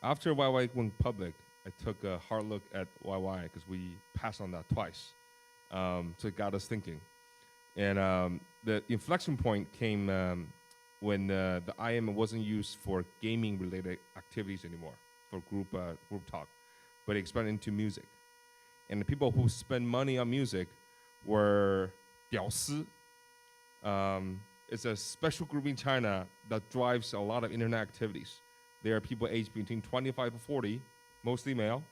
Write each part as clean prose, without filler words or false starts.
After YY went public, I took a hard look at YY because we passed on that twice. So it got us thinking. And the inflection point came when the IM wasn't used for gaming related activities anymore, for group talk, but it expanded into music. And the people who spend money on music were 屌丝. It's a special group in China that drives a lot of internet activities. There are people aged between 25 to 40, mostly male,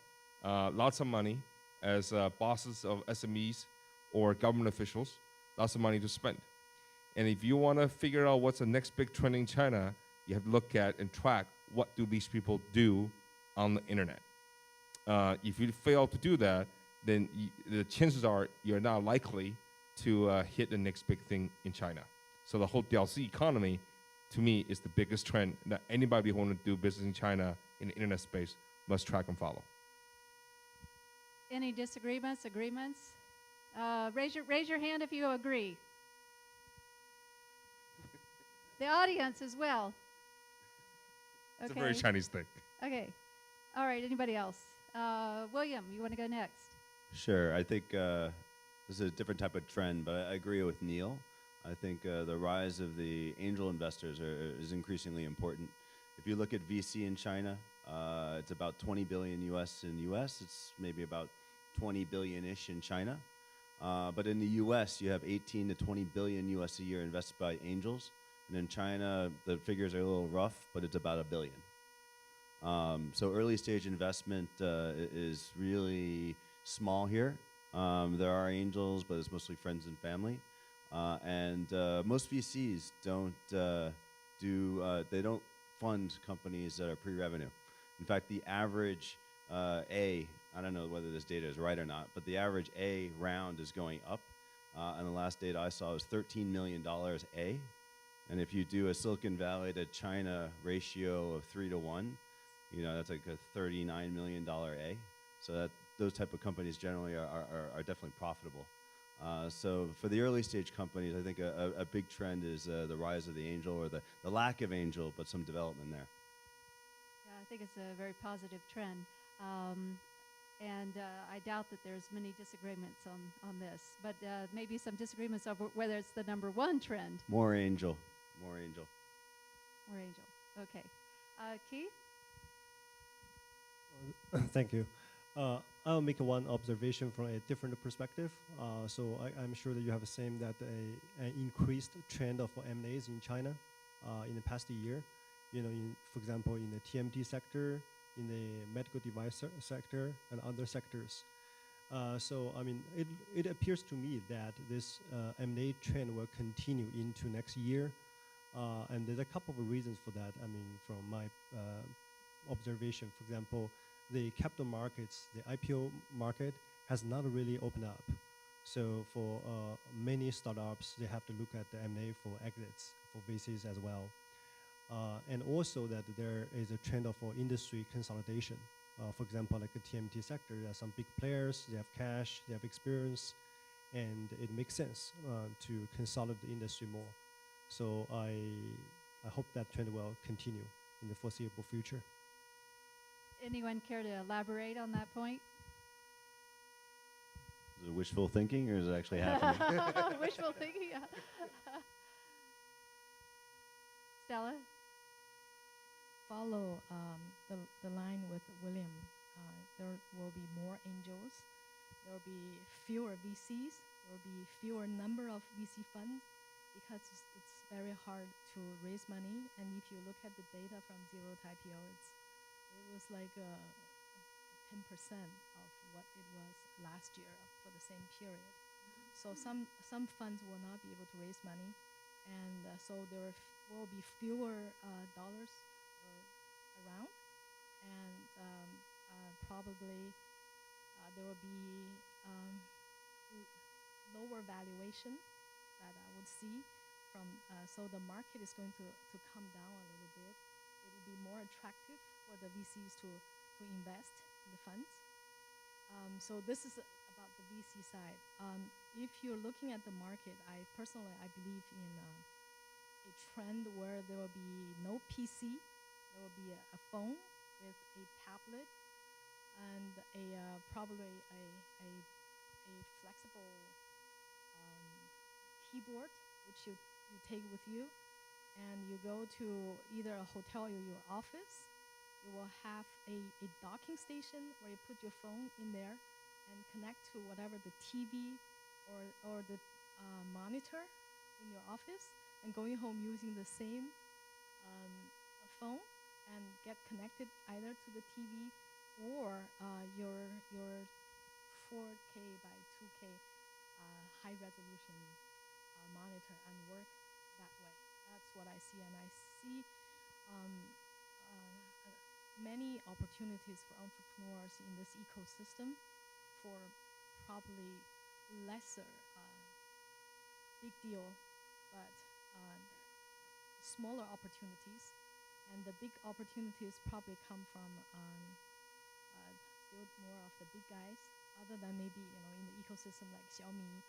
lots of money as bosses of SMEs or government officials, lots of money to spend. And if you want to figure out what's the next big trend in China, you have to look at and track what do these people do on the internet. If you fail to do that, then the chances are you're not likely to hit the next big thing in China. So the whole DLC economy, to me, is the biggest trend that anybody who wants to do business in China in the internet space must track and follow. Any disagreements, agreements? Raise your hand if you agree. The audience as well. It's a very Chinese thing. Okay. All right, anybody else? William, you want to go next? Sure. I think this is a different type of trend, but I agree with Neil. I think the rise of the angel investors is increasingly important. If you look at VC in China, it's about 20 billion US in US. It's maybe about 20 billion-ish in China. But in the US, you have 18 to 20 billion US a year invested by angels. And in China, the figures are a little rough, but it's about $1 billion. So early stage investment is really small here. There are angels, but it's mostly friends and family. And most VCs don't they don't fund companies that are pre-revenue. In fact, the average I don't know whether this data is right or not, but the average A round is going up. And the last data I saw was $13 million A. And if you do a Silicon Valley to China ratio of 3 to 1, you know, that's like a $39 million A. So that those type of companies generally are definitely profitable. So for the early stage companies, I think a big trend is the rise of the angel, or the lack of angel, but some development there. Yeah, I think it's a very positive trend. And I doubt that there's many disagreements on this, but maybe some disagreements over whether it's the number one trend. More angel. More angel. More angel. Okay. Keith? Thank you. I'll make one observation from a different perspective. So I'm sure that you have seen that an increased trend of M&As in China in the past year. You know, for example, in the TMT sector, in the medical device sector, and other sectors. So I mean, it appears to me that this M&A trend will continue into next year. And there's a couple of reasons for that. I mean, from my observation, for example, the capital markets, the IPO market has not really opened up. So for many startups, they have to look at the M&A for exits, for VCs as well. And also that there is a trend of industry consolidation. For example, like the TMT sector, there are some big players, they have cash, they have experience, and it makes sense to consolidate the industry more. So I hope that trend will continue in the foreseeable future. Anyone care to elaborate on that point? Is it wishful thinking, or is it actually happening? Wishful thinking, yeah. Stella? Follow the line with William. There will be more angels. There will be fewer VCs. There will be fewer number of VC funds, because it's very hard to raise money. And if you look at the data from zero to IPO, it was like 10% of what it was last year for the same period. So some funds will not be able to raise money, and so there will be fewer dollars around, and probably there will be lower valuation that I would see from. So the market is going to come down a little bit. It will be more attractive for the VCs to invest in the funds. So this is about the VC side. If you're looking at the market, I believe in a trend where there will be no PC, there will be a phone, with a tablet and probably a flexible keyboard, which you take with you, and you go to either a hotel or your office. You will have a docking station where you put your phone in there and connect to whatever the TV or the monitor in your office, and going home using the same phone and get connected either to the TV or your 4K by 2K high resolution monitor and work that way. That's what I see, and I see many opportunities for entrepreneurs in this ecosystem for probably lesser big deal, but smaller opportunities. And the big opportunities probably come from still more of the big guys, other than maybe in the ecosystem like Xiaomi,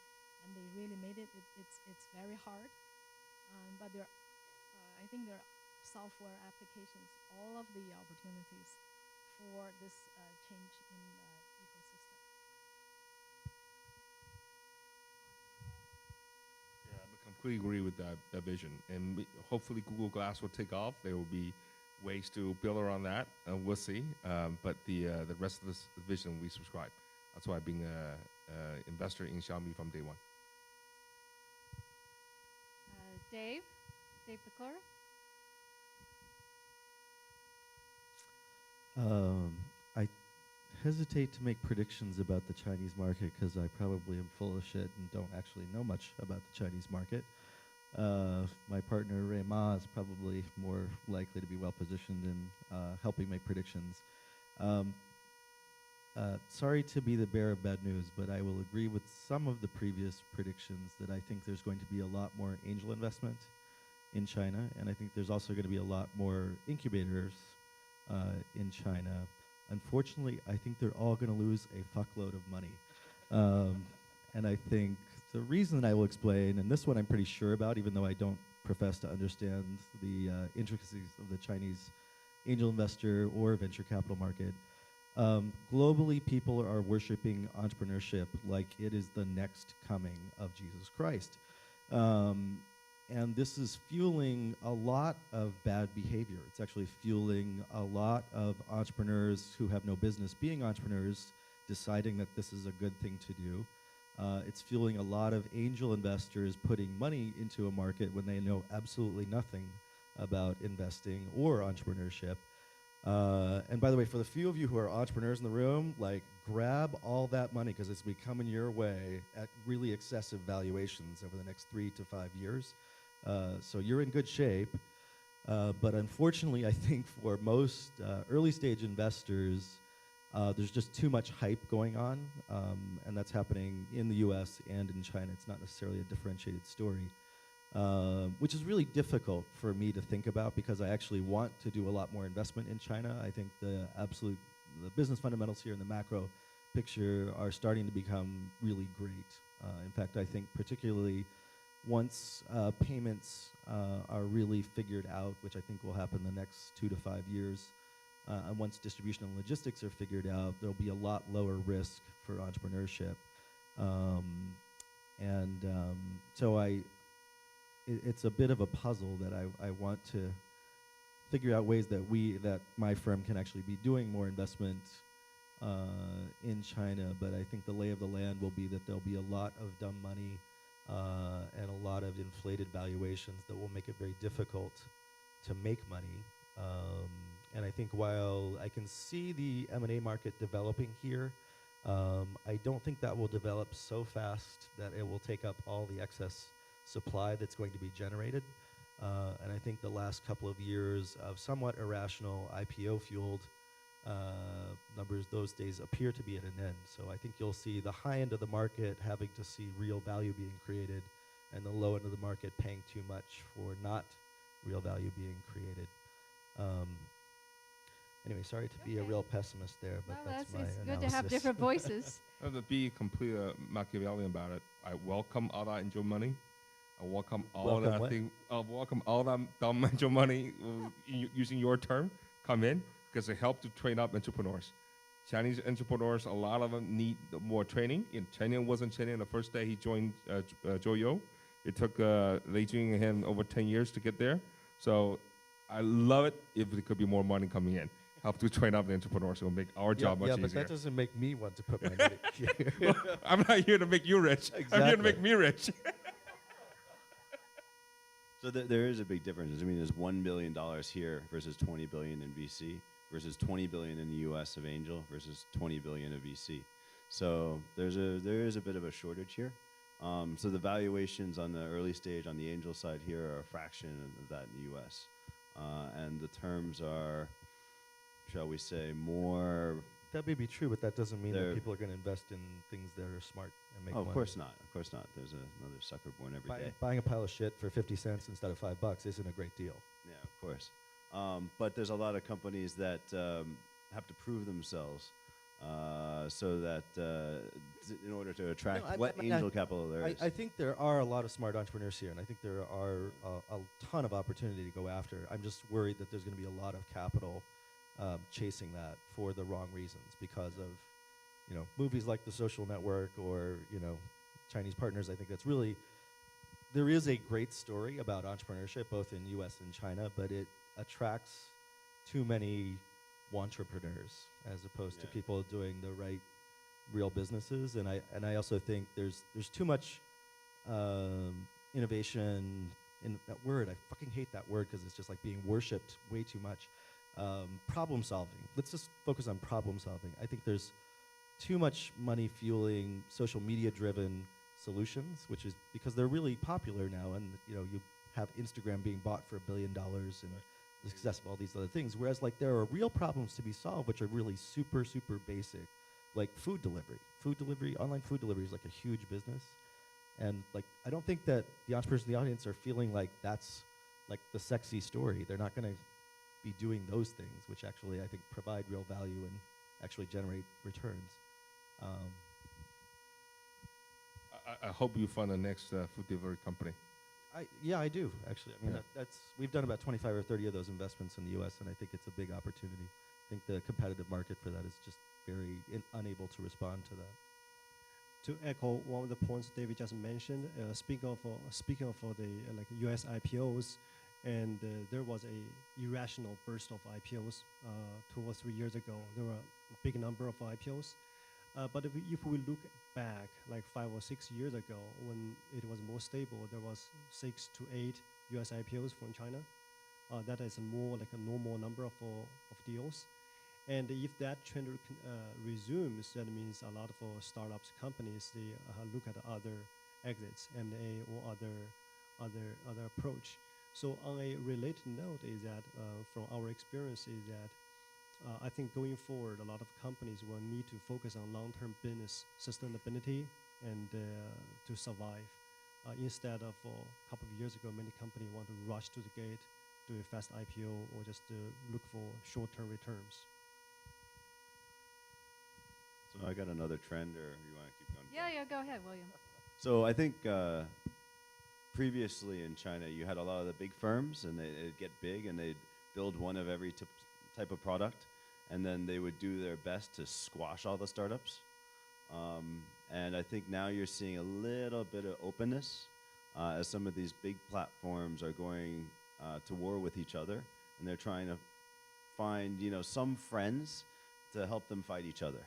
and they really made it. It's very hard, but I think there are software applications, all of the opportunities for this change in the ecosystem. Yeah, I completely agree with that vision. And hopefully Google Glass will take off. There will be ways to build around that, and we'll see. But the rest of this vision, we subscribe. That's why being an investor in Xiaomi from day one. Dave McClure. I hesitate to make predictions about the Chinese market because I probably am full of shit and don't actually know much about the Chinese market. My partner Ray Ma is probably more likely to be well positioned in helping make predictions. Sorry to be the bearer of bad news, but I will agree with some of the previous predictions that I think there's going to be a lot more angel investment in China, and I think there's also going to be a lot more incubators in China. Unfortunately, I think they're all going to lose a fuckload of money. And I think the reason I will explain, and this one I'm pretty sure about, even though I don't profess to understand the intricacies of the Chinese angel investor or venture capital market. Globally, people are worshiping entrepreneurship like it is the next coming of Jesus Christ. And this is fueling a lot of bad behavior. It's actually fueling a lot of entrepreneurs who have no business being entrepreneurs deciding that this is a good thing to do. It's fueling a lot of angel investors putting money into a market when they know absolutely nothing about investing or entrepreneurship. And by the way, for the few of you who are entrepreneurs in the room, like, grab all that money because it's be coming your way at really excessive valuations over the next 3 to 5 years. So you're in good shape. But unfortunately, I think for most early stage investors, there's just too much hype going on. And that's happening in the US and in China. It's not necessarily a differentiated story. Which is really difficult for me to think about because I actually want to do a lot more investment in China. I think the business fundamentals here in the macro picture are starting to become really great. In fact, I think particularly once payments are really figured out, which I think will happen the next 2 to 5 years, and once distribution and logistics are figured out, there'll be a lot lower risk for entrepreneurship. So it's a bit of a puzzle that I want to figure out ways that my firm can actually be doing more investment in China. But I think the lay of the land will be that there'll be a lot of dumb money and a lot of inflated valuations that will make it very difficult to make money. And I think while I can see the M&A market developing here, I don't think that will develop so fast that it will take up all the excess supply that's going to be generated. And I think the last couple of years of somewhat irrational IPO-fueled numbers, those days appear to be at an end. So I think you'll see the high end of the market having to see real value being created and the low end of the market paying too much for not real value being created. Anyway, sorry to be a real pessimist there, but Well, that's my it's analysis. good to have different voices. To be completely Machiavellian about it, I welcome all that angel money. I welcome all Welcome what? welcome all that dumb angel money using your term. Come in, because they help to train up entrepreneurs. Chinese entrepreneurs, a lot of them need more training. China wasn't training the first day he joined Joyo. It took Beijing and him over 10 years to get there. So I love it if there could be more money coming in. Help to train up the entrepreneurs. It will make our job much but easier. that doesn't make me want to put my money here. Well, I'm not here to make you rich. I'm here to make me rich. So there is a big difference. I mean, there's $1 billion here versus 20 billion in VC versus 20 billion in the U.S. of angel versus 20 billion of VC. So there is a bit of a shortage here. So the valuations on the early stage on the angel side here are a fraction of that in the U.S. And the terms are, shall we say, more. That may be true, but that doesn't mean They're- that people are going to invest in things that are smart and make Oh, money. of course not. Of course not. There's another sucker born every day. Buying a pile of shit for 50 cents instead of $5 isn't a great deal. Yeah, of course. But there's a lot of companies that have to prove themselves so that in order to attract No, I what mean, angel capital there is. I think there are a lot of smart entrepreneurs here, and I think there are a ton of opportunity to go after. I'm just worried that there's going to be a lot of capital chasing that for the wrong reasons because of, movies like The Social Network or, Chinese partners. I think that's really, there is a great story about entrepreneurship both in U.S. and China, but it attracts too many entrepreneurs as opposed to Yeah. people doing the right real businesses. And I also think there's too much innovation in that word. I fucking hate that word because it's just like being worshipped way too much. Problem solving. Let's just focus on problem solving. I think there's too much money fueling social media driven solutions, which is because they're really popular now, and you have Instagram being bought for $1 billion and the success of all these other things. Whereas like there are real problems to be solved, which are really super, super basic, like food delivery. Online food delivery is like a huge business. And like I don't think that the entrepreneurs in the audience are feeling like that's like the sexy story. They're not gonna be doing those things, which actually I think provide real value and actually generate returns. I hope you find the next food delivery company. I do actually. I mean, Yeah. that's we've done about 25 or 30 of those investments in the U.S., and I think it's a big opportunity. I think the competitive market for that is just very unable to respond to that. To echo one of the points David just mentioned, speaking of the like U.S. IPOs, and there was a irrational burst of IPOs 2 or 3 years ago. There were a big number of IPOs, but if we look back like 5 or 6 years ago, when it was more stable, there was 6 to 8 U.S. IPOs from China. That is more like a normal number of deals. And if that trend resumes, that means a lot of startups companies, they look at other exits, M&A or other approach. So on a related note is that from our experience is that I think going forward, a lot of companies will need to focus on long-term business sustainability and to survive. Instead of a couple of years ago, many companies want to rush to the gate, do a fast IPO, or just look for short-term returns. So I got another trend, or you want to keep going? Yeah, go ahead, William. So I think previously in China, you had a lot of the big firms, and they'd get big, and they'd build one of every type of product, and then they would do their best to squash all the startups. And I think now you're seeing a little bit of openness as some of these big platforms are going to war with each other, and they're trying to find some friends to help them fight each other.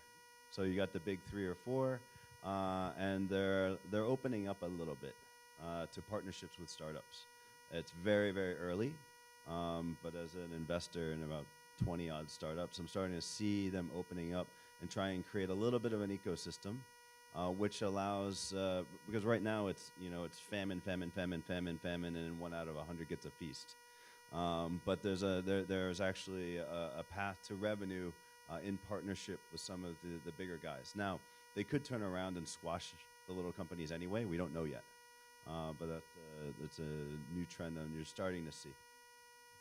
So you got the big 3 or 4, and they're opening up a little bit to partnerships with startups. It's very, very early, but as an investor in about 20 odd startups, I'm starting to see them opening up and try and create a little bit of an ecosystem, which allows because right now it's famine, and then 1 out of 100 gets a feast. But there's actually a path to revenue in partnership with some of the bigger guys. Now, they could turn around and squash the little companies anyway. We don't know yet. But that's a new trend that you're starting to see.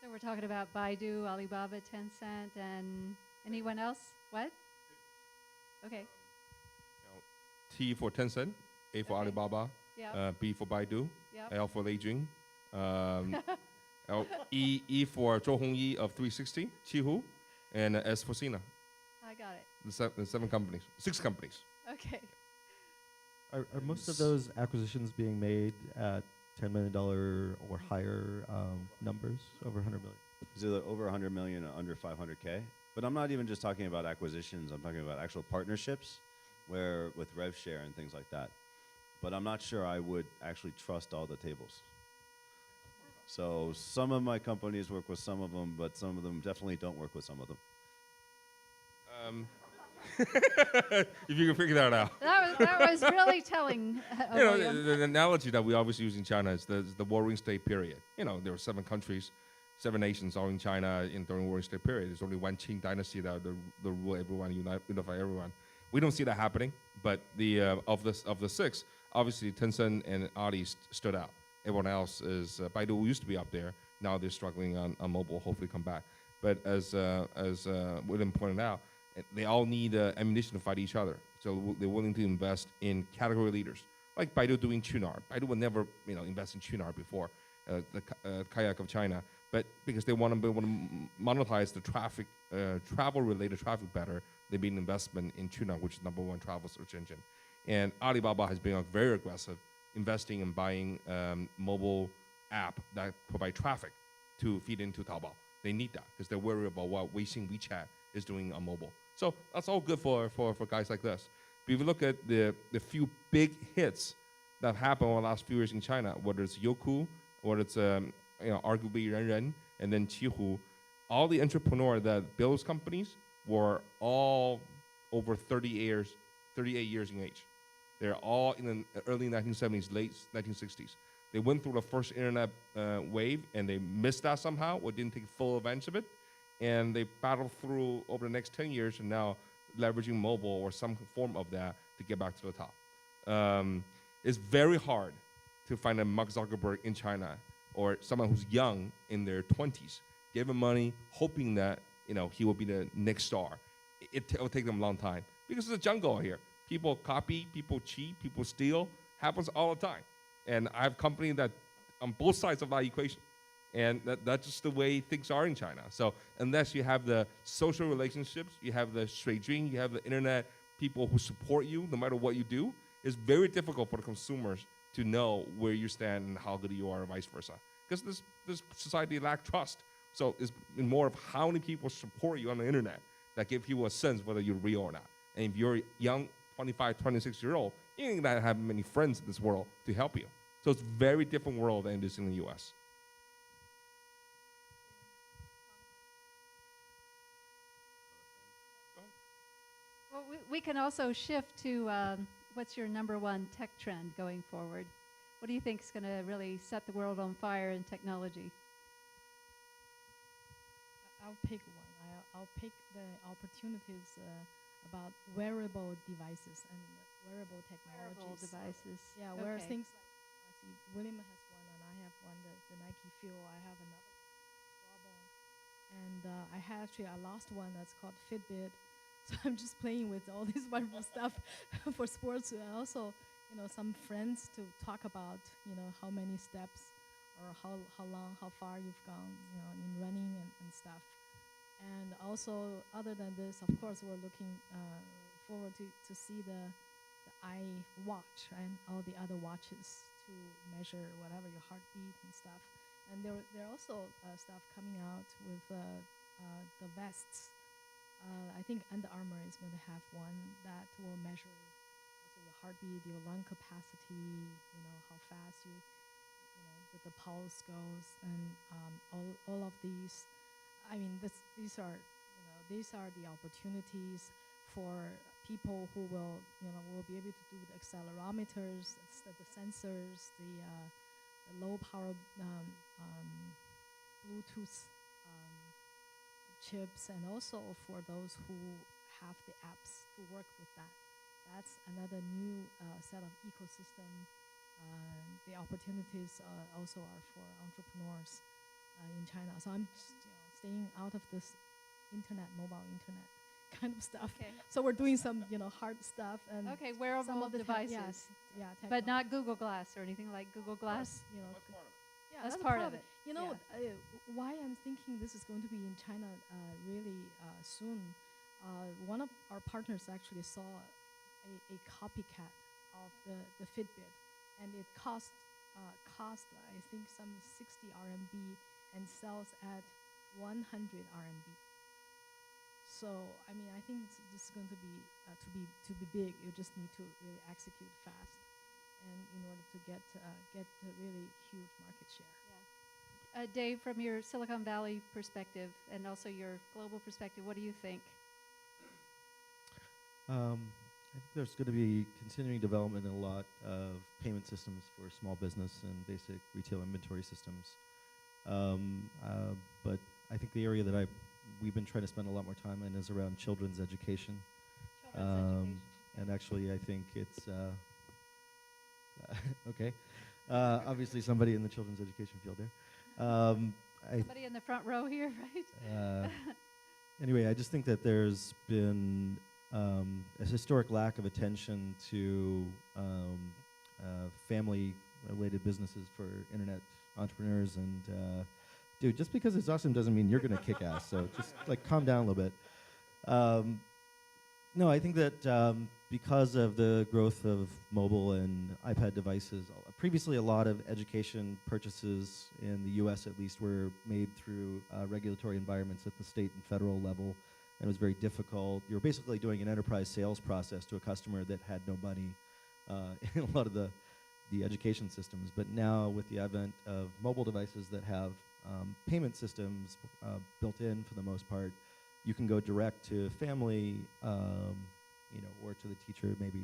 So we're talking about Baidu, Alibaba, Tencent, and anyone else? What? Okay. T for Tencent, A for Okay. Alibaba, Yeah. B for Baidu, Yep. L for Beijing, E for Zhou Hongyi of 360, Qihu, And as for Sina, I got it. the 6 companies. Okay. Are most of those acquisitions being made at $10 million or higher numbers, over 100 million? Is it over 100 million or under 500K? But I'm not even just talking about acquisitions. I'm talking about actual partnerships where with rev share and things like that. But I'm not sure I would actually trust all the tables. So some of my companies work with some of them, but some of them definitely don't work with some of them. If you can figure that out. That was really telling. You know, William. the analogy that we always use in China is the Warring State period. You know, there were 7 countries, 7 nations all in China during Warring State period. There's only one Qing dynasty that the rule everyone, unify everyone. We don't see that happening, but of the 6, obviously Tencent and Ali stood out. Everyone else is Baidu used to be up there. Now they're struggling on mobile. Hopefully come back. But as William pointed out, they all need ammunition to fight each other. So they're willing to invest in category leaders, like Baidu doing Qunar. Baidu would never, invest in Qunar before, the kayak of China. But because they want to monetize the traffic, travel-related traffic better, they made an investment in Qunar, which is #1 travel search engine. And Alibaba has been very aggressive, investing and buying mobile app that provide traffic to feed into Taobao. They need that because they're worried about what Weixin WeChat is doing on mobile. So that's all good for guys like this. But if you look at the few big hits that have happened over the last few years in China, whether it's Youku, whether it's arguably Renren, and then Qihoo, all the entrepreneurs that built those companies were all over 38 years in age. They're all in the early 1970s, late 1960s. They went through the first internet wave, and they missed that somehow, or didn't take full advantage of it. And they battled through over the next 10 years, and now leveraging mobile or some form of that to get back to the top. It's very hard to find a Mark Zuckerberg in China or someone who's young in their 20s, give him money, hoping that he will be the next star. It'll take them a long time because it's a jungle here. People copy, people cheat, people steal. Happens all the time. And I have company that on both sides of that equation. And that's just the way things are in China. So unless you have the social relationships, you have the shui-jing, you have the internet people who support you no matter what you do, it's very difficult for the consumers to know where you stand and how good you are, and vice versa. Because this society lacks trust. So it's more of how many people support you on the internet that give you a sense whether you're real or not. And if you're a young 25, 26-year-old, you ain't gonna have many friends in this world to help you. So it's a very different world than it is in the US. Well, we can also shift to what's your #1 tech trend going forward? What do you think is going to really set the world on fire in technology? I'll pick one. I'll pick the opportunities about wearable devices and wearable technologies. Wearable devices. Yeah, where Okay. things like, I see William has one and I have one, the Nike Fuel. I have another Jawbone. And I lost one that's called Fitbit. So I'm just playing with all this wonderful stuff for sports. And also, some friends to talk about, how many steps or how long, how far you've gone, in running and stuff. And also, other than this, of course, we're looking forward to see the iWatch and all the other watches to measure whatever your heartbeat and stuff. And there are also stuff coming out with the vests. I think Under Armour is going to have one that will measure also your heartbeat, your lung capacity, how fast the pulse goes, and all of these. I mean, these are the opportunities for people who will be able to do the accelerometers, the sensors, the low power Bluetooth chips, and also for those who have the apps to work with that. That's another new set of ecosystem. The opportunities also are for entrepreneurs in China. So I'm just, staying out of this mobile internet kind of stuff. Okay. So we're doing some, hard stuff and Okay, some wearable of the devices. yeah, But not Google Glass or anything like Google Glass? Yeah, Yeah, That's that's part part of it. You know, Yeah. why I'm thinking this is going to be in China really soon. One of our partners actually saw a copycat of the Fitbit, and it cost I think some 60 RMB and sells at 100 RMB. So I mean, I think this is going to be big. You just need to really execute fast, and in order to get a really huge market share. Yeah. Dave, from your Silicon Valley perspective and also your global perspective, what do you think? I think there's going to be continuing development in a lot of payment systems for small business and basic retail inventory systems. But I think the area that we've been trying to spend a lot more time in is around children's education. Children's education. And actually, I think it's okay. Obviously, somebody in the children's education field there. Somebody in the front row here, right? Anyway, I just think that there's been a historic lack of attention to family-related businesses for internet entrepreneurs. And dude, just because it's awesome doesn't mean you're going to kick ass. So just like calm down a little bit. No, I think that because of the growth of mobile and iPad devices, previously a lot of education purchases in the U.S. at least were made through regulatory environments at the state and federal level, and it was very difficult. You were basically doing an enterprise sales process to a customer that had no money in a lot of the education systems. But now with the advent of mobile devices that have payment systems built in for the most part, you can go direct to family, or to the teacher maybe,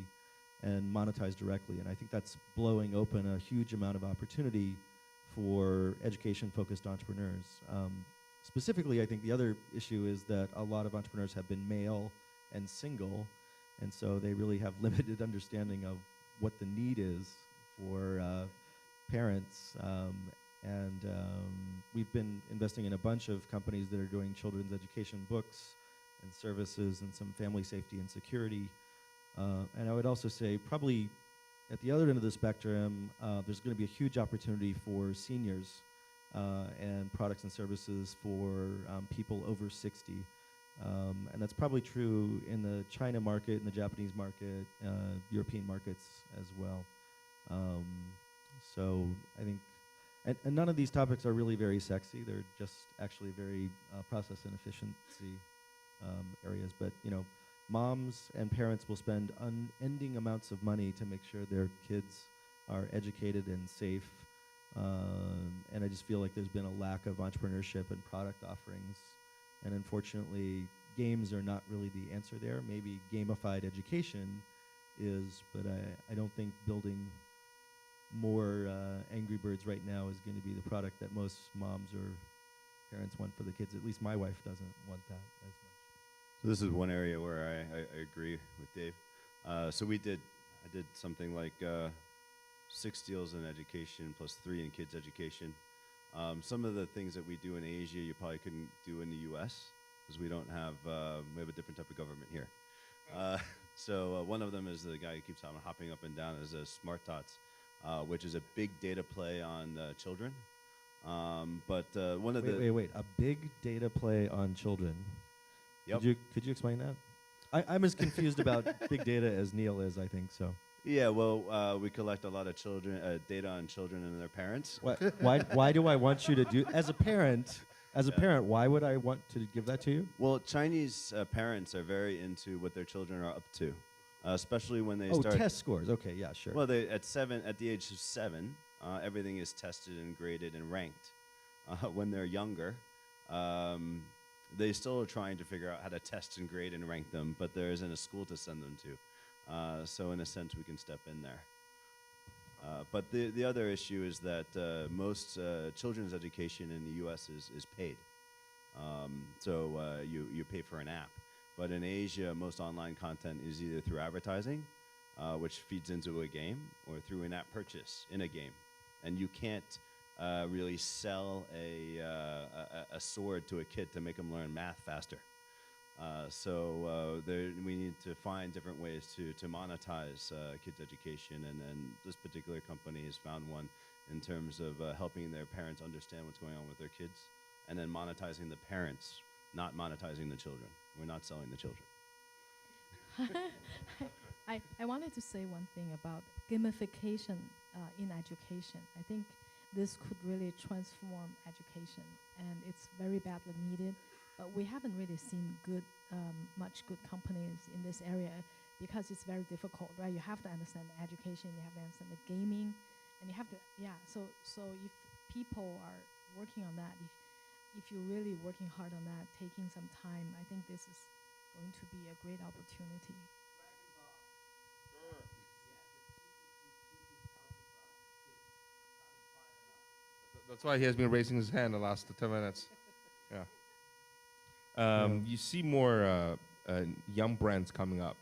and monetize directly. And I think that's blowing open a huge amount of opportunity for education-focused entrepreneurs. Specifically, I think the other issue is that a lot of entrepreneurs have been male and single, and so they really have limited understanding of what the need is for parents. We've been investing in a bunch of companies that are doing children's education books and services and some family safety and security. And I would also say probably at the other end of the spectrum, there's going to be a huge opportunity for seniors and products and services for people over 60. And that's probably true in the China market, in the Japanese market, European markets as well. So I think, and none of these topics are really very sexy. They're just actually very process and efficiency areas. But moms and parents will spend unending amounts of money to make sure their kids are educated and safe. And I just feel like there's been a lack of entrepreneurship and product offerings. And unfortunately, games are not really the answer there. Maybe gamified education is, but I don't think building more Angry Birds right now is going to be the product that most moms or parents want for the kids. At least my wife doesn't want that as much. So this is one area where I agree with Dave. I did something like 6 deals in education plus 3 in kids education. Some of the things that we do in Asia you probably couldn't do in the U.S. because we have a different type of government here. So one of them is the guy who keeps on hopping up and down is Smart Tots, which is a big data play on children. Wait, a big data play on children. Yep. Could you explain that? I'm as confused about big data as Neil is, I think, so. Yeah, well, we collect a lot of data on children and their parents. Why do I want you to do, as a parent, why would I want to give that to you? Well, Chinese parents are very into what their children are up to, especially when they start. Oh, test scores. Okay, yeah, sure. Well, at the age of 7, everything is tested and graded and ranked. When they're younger, they still are trying to figure out how to test and grade and rank them, but there isn't a school to send them to. So in a sense, we can step in there. But the other issue is that most children's education in the U.S. is paid. So you pay for an app. But in Asia, most online content is either through advertising, which feeds into a game, or through in-app purchase in a game. And you can't really sell a sword to a kid to make them learn math faster. So we need to find different ways to monetize kids' education, and this particular company has found one in terms of helping their parents understand what's going on with their kids, and then monetizing the parents, not monetizing the children. We're not selling the children. I wanted to say one thing about gamification in education. I think this could really transform education, and it's very badly needed. But we haven't really seen much good companies in this area because it's very difficult, right? You have to understand the education, you have to understand the gaming, and you have to, yeah. So if people are working on that, if you're really working hard on that, taking some time, I think this is going to be a great opportunity. That's why he has been raising his hand the last 10 minutes. Yeah. You see more young brands coming up.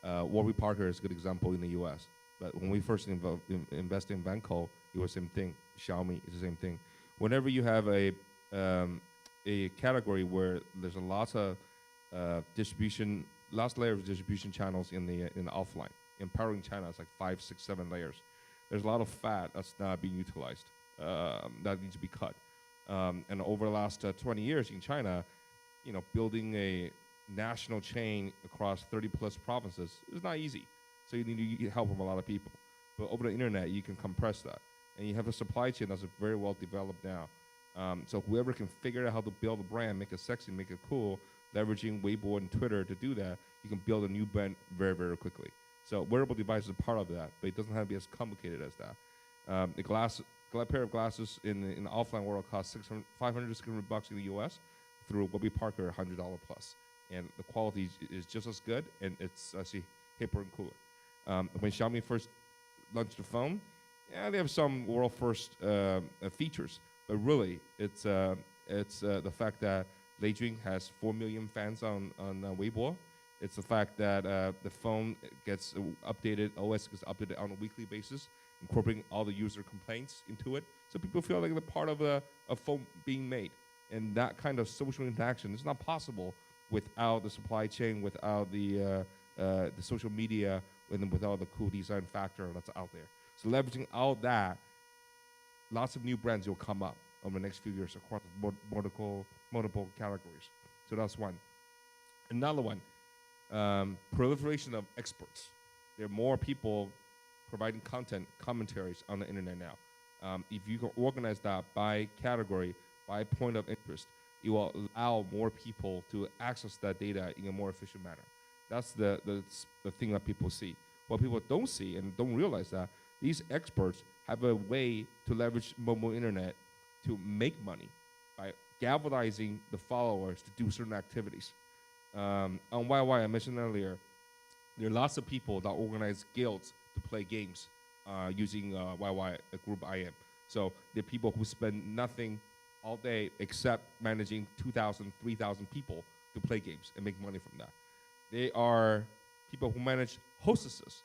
Warby Parker is a good example in the U.S. But when we first invested in Vanco, it was the same thing. Xiaomi is the same thing. Whenever you have a category where there's a lot of distribution, last layer of distribution channels in the offline. Empowering China is like 5, 6, 7 layers. There's a lot of fat that's not being utilized. That needs to be cut. And over the last 20 years in China, building a national chain across 30 plus provinces is not easy. So you need to get help from a lot of people. But over the internet, you can compress that. And you have a supply chain that's very well developed now. So whoever can figure out how to build a brand, make it sexy, make it cool, leveraging Weibo and Twitter to do that, you can build a new brand very, very quickly. So wearable device is a part of that, but it doesn't have to be as complicated as that. A pair of glasses in the offline world costs $500, $600 in the US. Through Warby Parker, $100 plus. And the quality is just as good, and it's actually hipper and cooler. When Xiaomi first launched the phone, yeah, they have some world first features, but really it's the fact that Lei Jun has 4 million fans on Weibo. It's the fact that the phone gets updated, OS gets updated on a weekly basis, incorporating all the user complaints into it, so people feel like they're part of a phone being made. And that kind of social interaction is not possible without the supply chain, without the social media, and without the cool design factor that's out there. So leveraging all that, lots of new brands will come up over the next few years across multiple categories. So that's one. Another one, proliferation of experts. There are more people providing content, commentaries on the internet now. If you can organize that by category, by point of interest, it will allow more people to access that data in a more efficient manner. That's the thing that people see. What people don't see and don't realize that these experts have a way to leverage mobile internet to make money by galvanizing the followers to do certain activities. On YY, I mentioned earlier, there are lots of people that organize guilds to play games using YY, a group I am. So there are people who spend nothing all day except managing 2,000, 3,000 people to play games and make money from that. They are people who manage hostesses,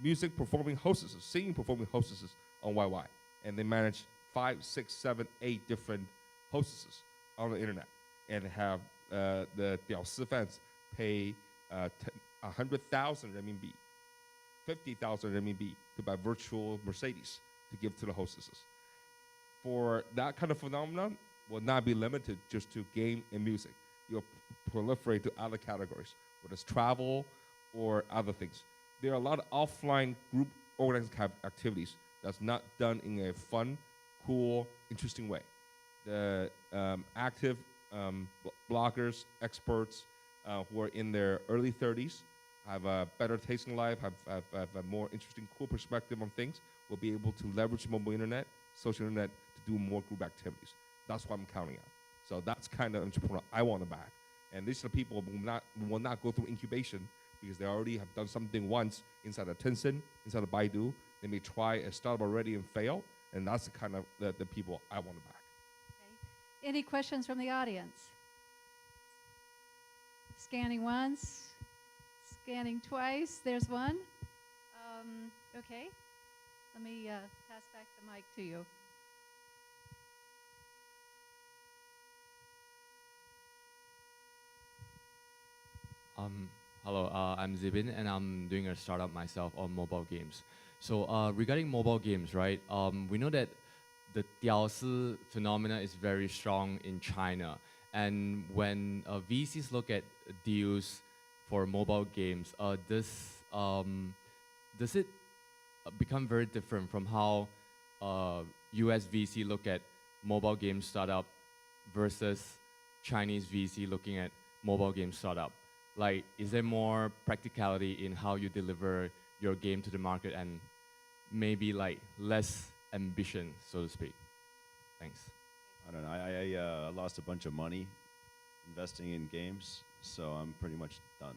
music performing hostesses, singing performing hostesses on YY. And they manage 5, 6, 7, 8 different hostesses on the internet and have the Diaosi fans pay 100,000 renminbi, 50,000 renminbi to buy virtual Mercedes to give to the hostesses. For that kind of phenomenon, will not be limited just to game and music. You'll proliferate to other categories, whether it's travel or other things. There are a lot of offline group organizing activities that's not done in a fun, cool, interesting way. The active bloggers, experts who are in their early 30s, have a better taste in life, have a more interesting, cool perspective on things, will be able to leverage mobile internet, social internet, to do more group activities. That's what I'm counting on. So that's kind of entrepreneur I want to back. And these are the people who will not go through incubation because they already have done something once inside of Tencent, inside of Baidu. They may try a startup already and fail, and that's the kind of the people I want to back. Okay. Any questions from the audience? Scanning once, scanning twice. There's one. Okay. Let me pass back the mic to you. Hello, I'm Zibin, and I'm doing a startup myself on mobile games. So regarding mobile games, right? We know that the 屌丝 phenomena is very strong in China, and when VCs look at deals for mobile games, does it become very different from how US VC look at mobile game startup versus Chinese VC looking at mobile game startup? Like, is there more practicality in how you deliver your game to the market and maybe like less ambition, so to speak? Thanks. I don't know. I lost a bunch of money investing in games, so I'm pretty much done.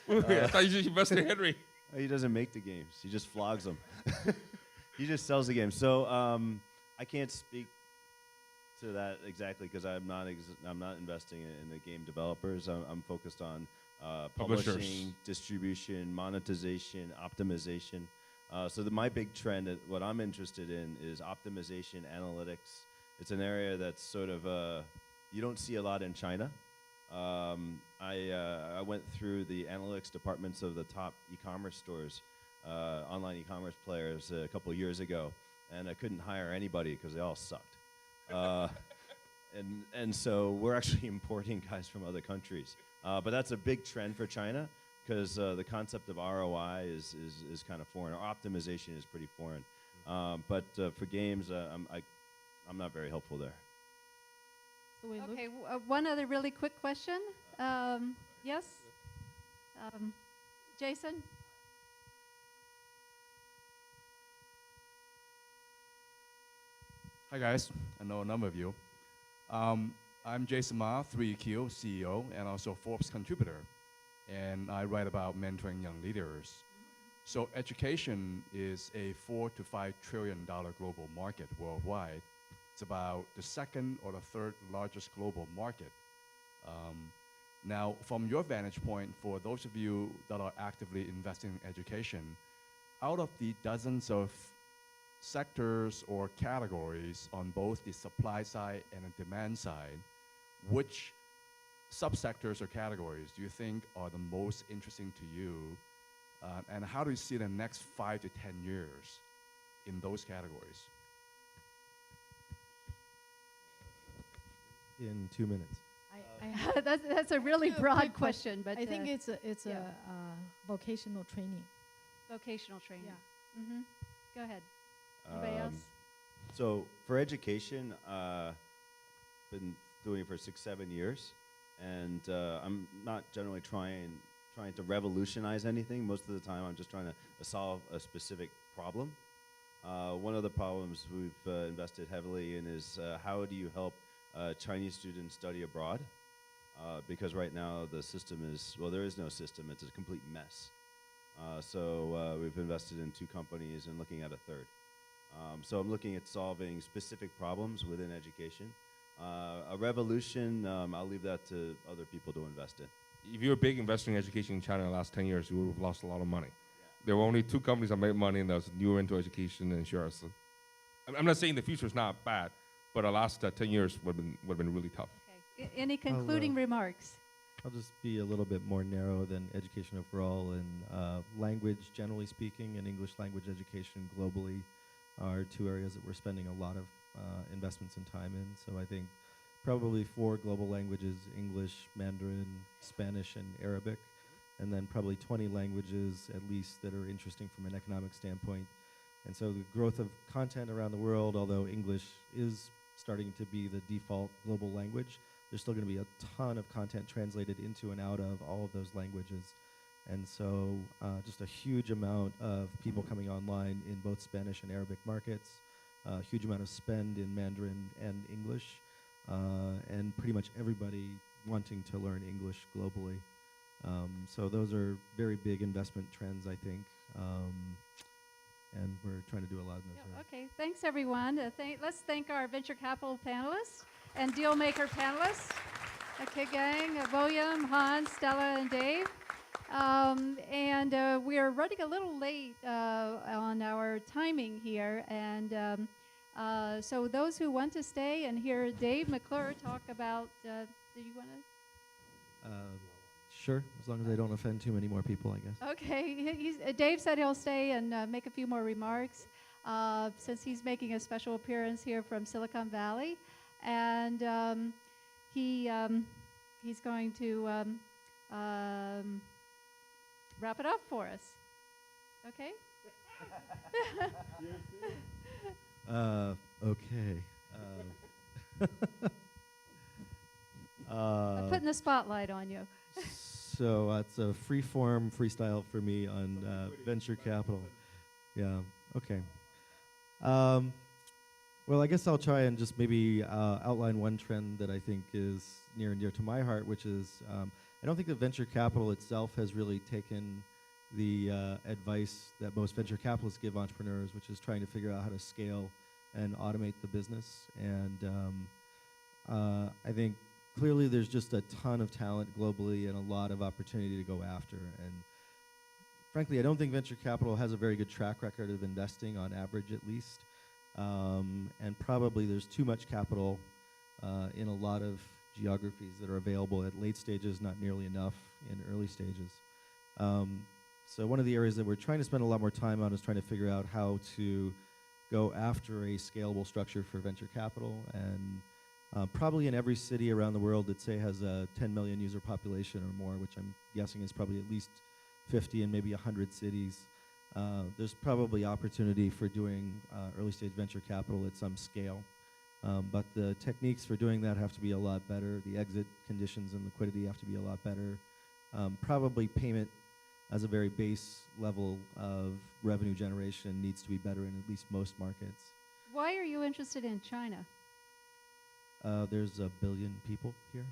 I thought you just invested in Henry. He doesn't make the games. He just flogs them. He just sells the games. So I can't speak to that exactly because I'm not investing in the game developers. I'm focused on Publishers. publishing, distribution, monetization, optimization. So my big trend, what I'm interested in, is optimization, analytics. It's an area that's sort of you don't see a lot in China. I went through the analytics departments of the top e-commerce stores, online e-commerce players a couple of years ago, and I couldn't hire anybody because they all sucked. And so we're actually importing guys from other countries. But that's a big trend for China because the concept of ROI is kind of foreign, or optimization is pretty foreign. But for games, I'm not very helpful there. So we look Okay, one other really quick question. Yes? Jason? Hi guys, I know a number of you. I'm Jason Ma, 3EQ CEO and also Forbes contributor, and I write about mentoring young leaders. So education is a $4 to $5 trillion global market worldwide. It's about the second or the third largest global market. Now, from your vantage point, for those of you that are actively investing in education, out of the dozens of sectors or categories on both the supply side and the demand side, which subsectors or categories do you think are the most interesting to you? And how do you see the next 5 to 10 years in those categories? In 2 minutes. That's a really Good broad question. question, but I think it's yeah. a vocational training. vocational training. Yeah. Mm-hmm. Go ahead. Anybody else? So for education, been doing it for 6-7 years, and I'm not generally trying to revolutionize anything. Most of the time, I'm just trying to solve a specific problem. One of the problems we've invested heavily in is how do you help Chinese students study abroad? Because right now the system is, well, there is no system. It's a complete mess. So we've invested in 2 companies and looking at a third. So I'm looking at solving specific problems within education. A revolution, I'll leave that to other people to invest in. If you're a big investor in education in China in the last 10 years, you would have lost a lot of money. There were only 2 companies that made money, and those you were into education and insurance. So I'm not saying the future is not bad, but the last 10 years would have been really tough. Okay. Any concluding remarks? I'll just be a little bit more narrow than education overall, and language, generally speaking, and English language education globally are 2 areas that we're spending a lot of investments and time in. So I think probably 4 global languages: English, Mandarin, Spanish, and Arabic, and then probably 20 languages at least that are interesting from an economic standpoint. And so the growth of content around the world, although English is starting to be the default global language, there's still going to be a ton of content translated into and out of all of those languages. And so just a huge amount of people coming online in both Spanish and Arabic markets, a huge amount of spend in Mandarin and English, and pretty much everybody wanting to learn English globally. So those are very big investment trends, I think. And we're trying to do a lot in those areas. Okay, thanks everyone. Let's thank our venture capital panelists and deal maker panelists. Okay, gang, William, Hans, Stella, and Dave. And we are running a little late on our timing here. And so those who want to stay and hear Dave McClure talk about, do you want to? Sure, as long as I don't offend too many more people, I guess. Okay, Dave said he'll stay and make a few more remarks since he's making a special appearance here from Silicon Valley, and he's going to wrap it up for us. Okay. Okay. I'm putting the spotlight on you. So it's a free-form freestyle for me on venture capital. Yeah. Okay. Well, I guess I'll try and just maybe outline one trend that I think is near and dear to my heart, which is I don't think that venture capital itself has really taken the advice that most venture capitalists give entrepreneurs, which is trying to figure out how to scale and automate the business. And I think clearly there's just a ton of talent globally and a lot of opportunity to go after. And frankly, I don't think venture capital has a very good track record of investing, on average at least. And probably there's too much capital in a lot of geographies that are available at late stages, not nearly enough in early stages. So one of the areas that we're trying to spend a lot more time on is trying to figure out how to go after a scalable structure for venture capital. And probably in every city around the world that, say, has a 10 million user population or more, which I'm guessing is probably at least 50 and maybe 100 cities, there's probably opportunity for doing early stage venture capital at some scale. But the techniques for doing that have to be a lot better. The exit conditions and liquidity have to be a lot better. Probably payment as a very base level of revenue generation needs to be better in at least most markets. Why are you interested in China? There's 1 billion people here.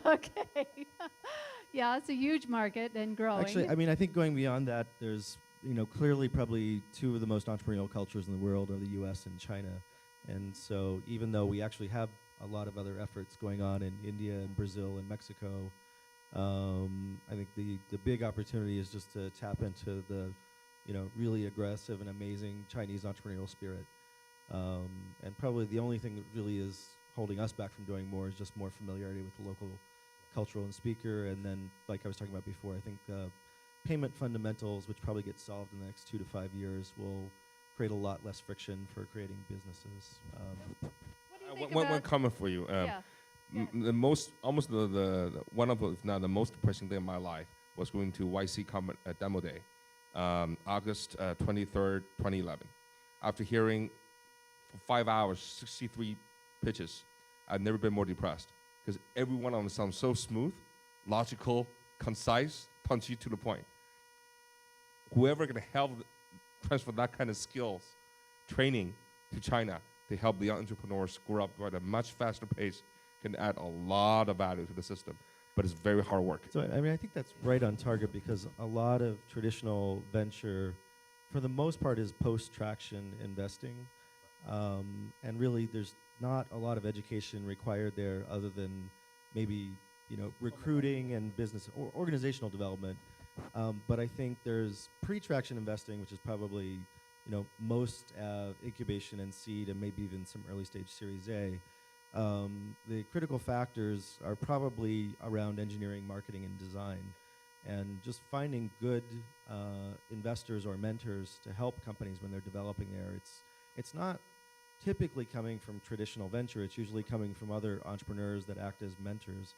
Okay. Yeah, it's a huge market and growing. Actually, I mean, I think going beyond that, there's, clearly probably two of the most entrepreneurial cultures in the world are the U.S. and China. And so even though we actually have a lot of other efforts going on in India and Brazil and Mexico, I think the big opportunity is just to tap into the, really aggressive and amazing Chinese entrepreneurial spirit. And probably the only thing that really is holding us back from doing more is just more familiarity with the local cultural and speaker. And then, like I was talking about before, I think the payment fundamentals, which probably get solved in the next 2 to 5 years, will create a lot less friction for creating businesses. What do you think One about comment for you. yeah. The most, almost the one of, if not the most depressing day of my life was going to YC Demo Day, August 23rd, 2011. After hearing for 5 hours, 63 pitches, I've never been more depressed because every one of them sounds so smooth, logical, concise, punchy to the point. Whoever can help transfer that kind of skills, training to China to help the young entrepreneurs grow up at a much faster pace can add a lot of value to the system, but it's very hard work. So, I mean, I think that's right on target because a lot of traditional venture, for the most part, is post-traction investing. And really, there's not a lot of education required there other than maybe, recruiting and business or organizational development. But I think there's pre-traction investing, which is probably, most incubation and seed and maybe even some early stage Series A. The critical factors are probably around engineering, marketing, and design. And just finding good investors or mentors to help companies when they're developing there. It's not typically coming from traditional venture. It's usually coming from other entrepreneurs that act as mentors.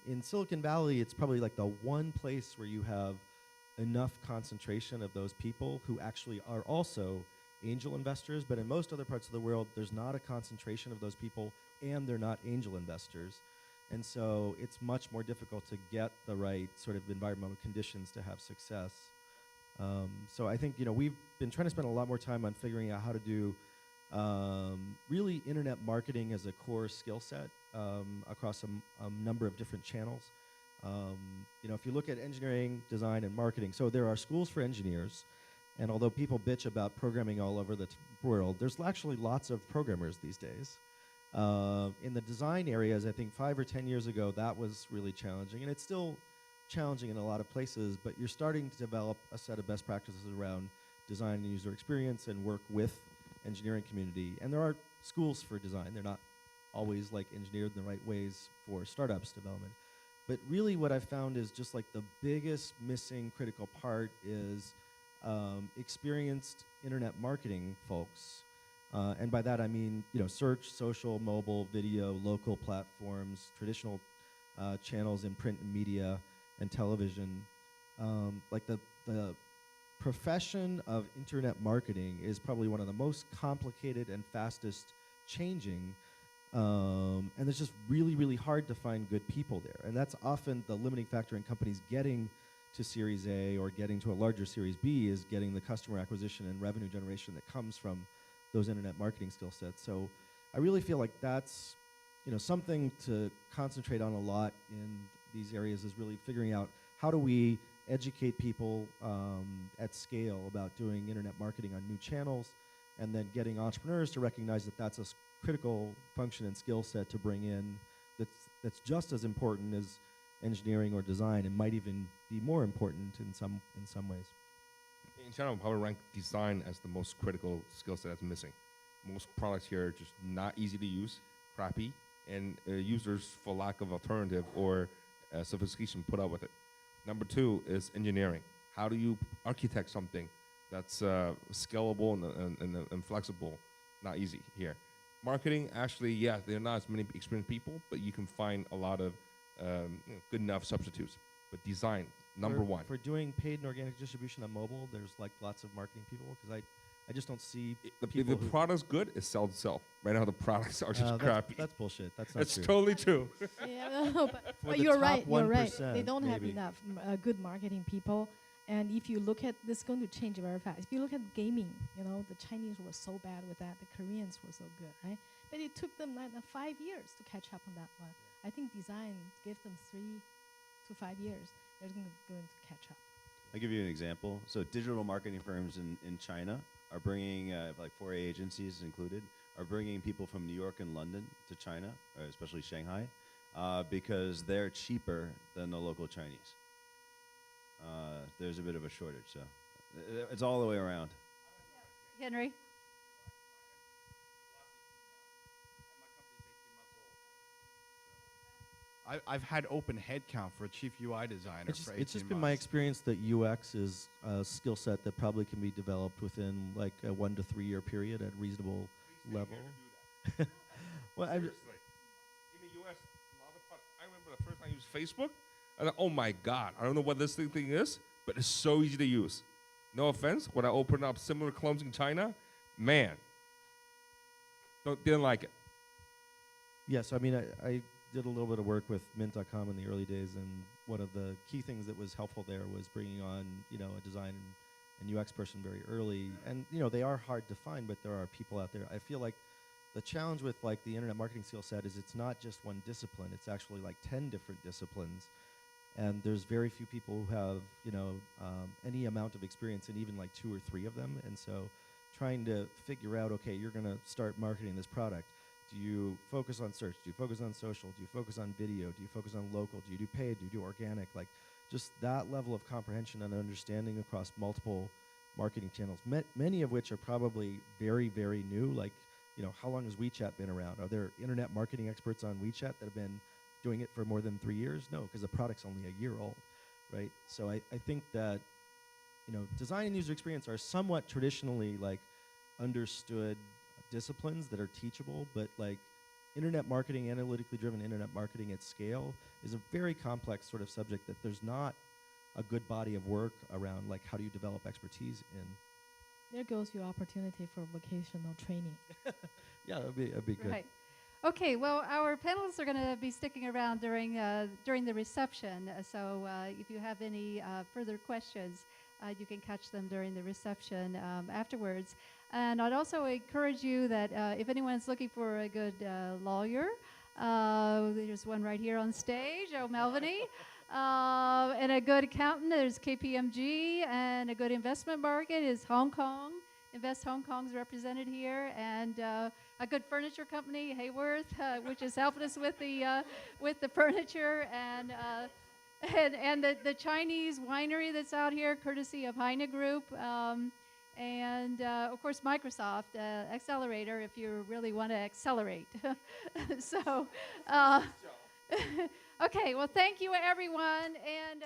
In Silicon Valley, it's probably like the one place where you have enough concentration of those people who actually are also angel investors, but in most other parts of the world, there's not a concentration of those people, and they're not angel investors. And so it's much more difficult to get the right sort of environmental conditions to have success. So I think, we've been trying to spend a lot more time on figuring out how to do really internet marketing as a core skill set across a number of different channels. If you look at engineering, design, and marketing, so there are schools for engineers, and although people bitch about programming all over the world, there's actually lots of programmers these days. In the design areas, I think 5 or 10 years ago, that was really challenging, and it's still challenging in a lot of places, but you're starting to develop a set of best practices around design and user experience and work with engineering community. And there are schools for design. They're not always like engineered in the right ways for startups development. But really what I found is just like the biggest missing critical part is experienced internet marketing folks. And by that I mean, search, social, mobile, video, local platforms, traditional channels in print and media and television. Like the profession of internet marketing is probably one of the most complicated and fastest changing. And it's just really, really hard to find good people there. And that's often the limiting factor in companies getting to Series A or getting to a larger Series B, is getting the customer acquisition and revenue generation that comes from those internet marketing skill sets. So I really feel like that's something to concentrate on a lot in these areas, is really figuring out how do we educate people at scale about doing internet marketing on new channels, and then getting entrepreneurs to recognize that that's a critical function and skill set to bring in that's just as important as engineering or design, and might even be more important in some ways. In China, we'll probably rank design as the most critical skill set that's missing. Most products here are just not easy to use, crappy, and users, for lack of alternative or sophistication, put up with it. Number two is engineering. How do you architect something that's scalable and flexible? Not easy here. Marketing, actually, yeah, there are not as many experienced people, but you can find a lot of good enough substitutes. But design, number one. For doing paid and organic distribution on mobile, there's like lots of marketing people, because I just don't see If people the product's good, it sells itself. Right now, the products are just crappy. That's bullshit. That's not It's true. totally true. Yeah, no, For but the you're top right. You're right. 1%, They don't have maybe. enough good marketing people. And if you look at this, going to change very fast. If you look at gaming, the Chinese were so bad with that. The Koreans were so good, right? But it took them like 5 years to catch up on that one. I think design gave them 3 to 5 years. They're going to catch up. I'll give you an example. So digital marketing firms in China are bringing, like 4A agencies included, are bringing people from New York and London to China, or especially Shanghai, because they're cheaper than the local Chinese. There's a bit of a shortage, so it's all the way around. Henry? I've had open headcount for a chief UI designer for 18 It's just been my months. experience that UX is a skill set that probably can be developed within like a 1 to 3 year period at reasonable level. Well, Seriously. In the US, a lot of I remember the first time I used Facebook, and oh my God, I don't know what this thing is, but it's so easy to use. No offense, when I opened up similar clones in China, man, didn't like it. Yes, I mean, I did a little bit of work with Mint.com in the early days, and one of the key things that was helpful there was bringing on, a design and UX person very early. And, they are hard to find, but there are people out there. I feel like the challenge with like the internet marketing skill set is it's not just one discipline, it's actually like 10 different disciplines. And there's very few people who have, any amount of experience in even like 2 or 3 of them. And so trying to figure out, okay, you're going to start marketing this product. Do you focus on search? Do you focus on social? Do you focus on video? Do you focus on local? Do you do paid? Do you do organic? Like just that level of comprehension and understanding across multiple marketing channels, many of which are probably very, very new. Like, how long has WeChat been around? Are there internet marketing experts on WeChat that have been doing it for more than 3 years? No, because the product's only a year old, right? So I think that, design and user experience are somewhat traditionally like understood disciplines that are teachable, but like internet marketing, analytically driven internet marketing at scale is a very complex sort of subject that there's not a good body of work around, like how do you develop expertise in. There goes your opportunity for vocational training. Yeah, that'd be good. Right. Okay, well, our panelists are going to be sticking around during the reception. So if you have any further questions, you can catch them during the reception afterwards. And I'd also encourage you that if anyone's looking for a good lawyer, there's one right here on stage, Melviny. And a good accountant, there's KPMG, and a good investment market is Hong Kong. Invest Hong Kong's represented here, and a good furniture company, Hayworth, which is helping us with the furniture, and the Chinese winery that's out here, courtesy of Heine Group. and of course Microsoft Accelerator if you really want to accelerate. So, okay, well, thank you everyone, and